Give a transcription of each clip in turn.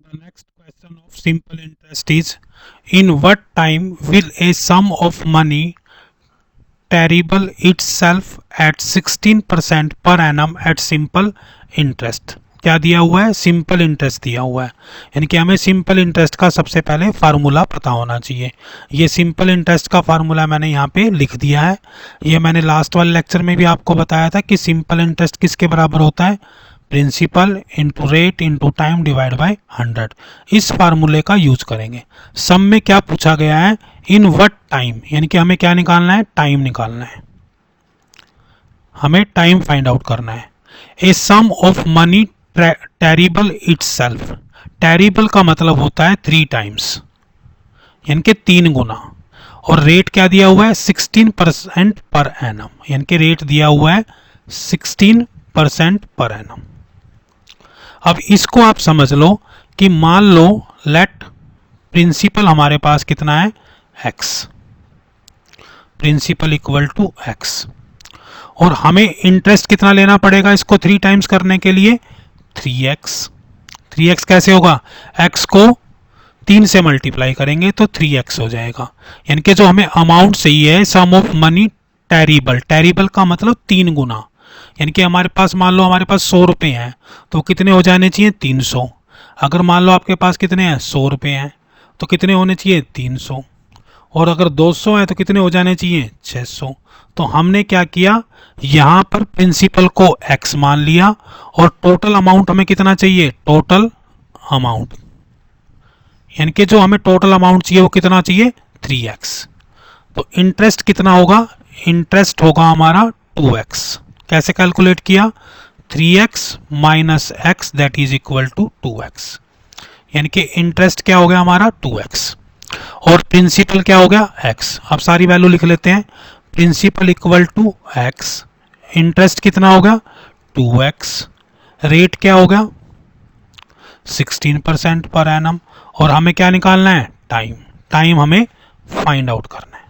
The next question of simple interest is, in what time will a sum of money terrible itself at 16% per annum at simple interest? क्या दिया हुआ है? Simple interest दिया हुआ है, यानी कि हमें सिंपल इंटरेस्ट का सबसे पहले फार्मूला पता होना चाहिए। ये सिंपल इंटरेस्ट का फार्मूला मैंने यहाँ पे लिख दिया है। ये मैंने लास्ट वाले लेक्चर में भी आपको बताया था कि सिंपल इंटरेस्ट किसके बराबर होता है? Principal into rate into time divide by 100। इस फार्मूले का यूज करेंगे। सम में क्या पूछा गया है? इन व्हाट टाइम, यानी कि हमें क्या निकालना है? टाइम निकालना है, हमें टाइम फाइंड आउट करना है। A sum of money terrible itself, terrible का मतलब होता है 3 टाइम्स, यानी कि 3 गुना। और रेट क्या दिया हुआ है? 16% पर एनम, यानी कि रेट दिया हुआ है 16% पर एनम। अब इसको आप समझ लो कि मान लो लेट प्रिंसिपल हमारे पास कितना है? x, principal equal to x, और हमें इंटरेस्ट कितना लेना पड़ेगा इसको 3 टाइम्स करने के लिए? 3x। 3x कैसे होगा? x को 3 से मल्टीप्लाई करेंगे तो 3x हो जाएगा, यानी कि जो हमें अमाउंट चाहिए है सम ऑफ मनी टेरिबल, टेरिबल का मतलब 3 गुना, यानी कि हमारे पास मान लो हमारे पास 100 रुपये हैं तो कितने हो जाने चाहिए? 300। अगर मान लो आपके पास कितने हैं? 100 रुपये हैं तो कितने होने चाहिए? 300। और अगर 200 है तो कितने हो जाने चाहिए? 600। तो हमने क्या किया, यहाँ पर प्रिंसिपल को x मान लिया और टोटल अमाउंट हमें कितना चाहिए? टोटल अमाउंट, यानी कि जो हमें टोटल अमाउंट चाहिए वो कितना चाहिए? 3x। तो इंटरेस्ट कितना होगा? इंटरेस्ट होगा हमारा 2x। कैसे कैलकुलेट किया? 3x minus x that is equal to 2x, यानी कि इंटरेस्ट क्या हो गया हमारा? 2x, और प्रिंसिपल क्या हो गया? x। अब सारी वैल्यू लिख लेते हैं। Principal equal to x, interest कितना हो गया? 2x, रेट क्या हो गया? 16% पर एनम, और हमें क्या निकालना है? टाइम। टाइम हमें फाइंड आउट करना है।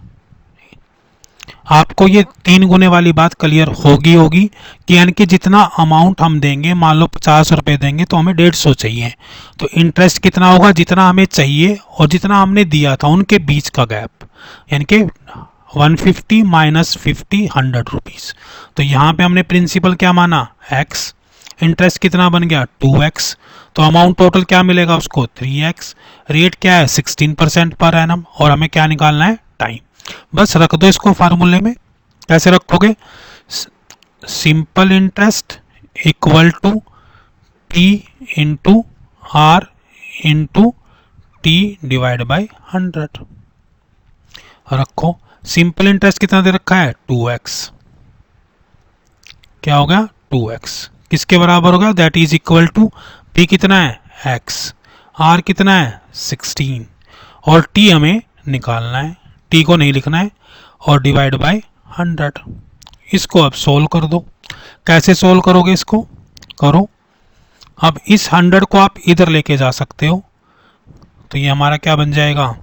आपको ये 3 गुने वाली बात क्लियर होगी कि यानी कि जितना अमाउंट हम देंगे, मान लो 50 रुपये देंगे तो हमें 150 चाहिए, तो इंटरेस्ट कितना होगा? जितना हमें चाहिए और जितना हमने दिया था उनके बीच का गैप, यानी कि 150 माइनस 50 100 रुपीज़। तो यहाँ पे हमने प्रिंसिपल क्या माना? x, इंटरेस्ट कितना बन गया? 2x, तो अमाउंट टोटल क्या मिलेगा उसको? 3x, रेट क्या है? 16% पर एनम, और हमें क्या निकालना है? टाइम। बस रख दो इसको फार्मूले में। कैसे रखोगे? Simple interest equal to P into R into T divide by 100 रखो। सिंपल इंटरेस्ट कितना दे रखा है? 2x। क्या हो गया? 2x किसके बराबर होगा? That is equal to P कितना है? x, R कितना है? 16, और T हमें निकालना है, T को नहीं लिखना है, और डिवाइड बाय 100। इसको अब सोल्व कर दो। कैसे सोल्व करोगे इसको? करो। अब इस 100 को आप इधर लेके जा सकते हो, तो ये हमारा क्या बन जाएगा?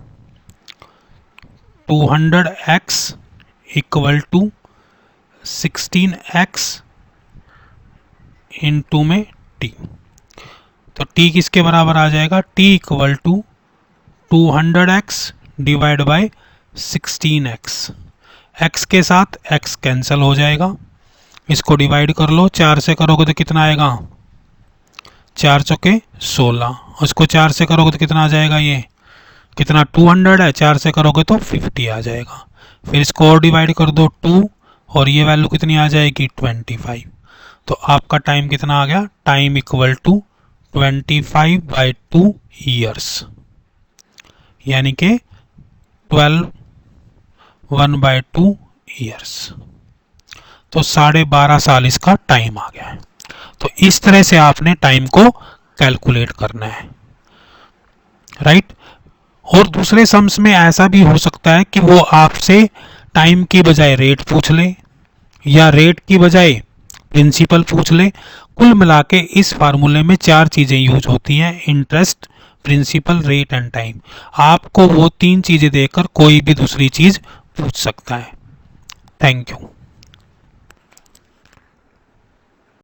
200x equal to 16x into में t, तो t किसके बराबर आ जाएगा? t equal to 200x divide by 16x, x के साथ x कैंसिल हो जाएगा, इसको डिवाइड कर लो। 4 से करोगे तो कितना आएगा? 4 चौके 16, उसको 4 से करोगे तो कितना आ जाएगा? ये कितना? 200 है, 4 से करोगे तो 50 आ जाएगा। फिर इसको और डिवाइड कर दो 2, और ये वैल्यू कितनी आ जाएगी? 25। तो आपका टाइम कितना आ गया? टाइम इक्वल टू 25/2 ईयर्स, यानी कि 12 1/2 ईयर्स, तो 12.5 साल इसका टाइम आ गया है। तो इस तरह से आपने टाइम को कैलकुलेट करना है, राइट। और दूसरे सम्स में ऐसा भी हो सकता है कि वो आपसे टाइम की बजाय रेट पूछ ले, या रेट की बजाय प्रिंसिपल पूछ ले। कुल मिला के इस फार्मूले में 4 चीज़ें यूज होती हैं: interest, principal, rate and time. आपको वो 3 चीज़ें देकर कोई भी दूसरी चीज़ पूछ सकता है। Thank you.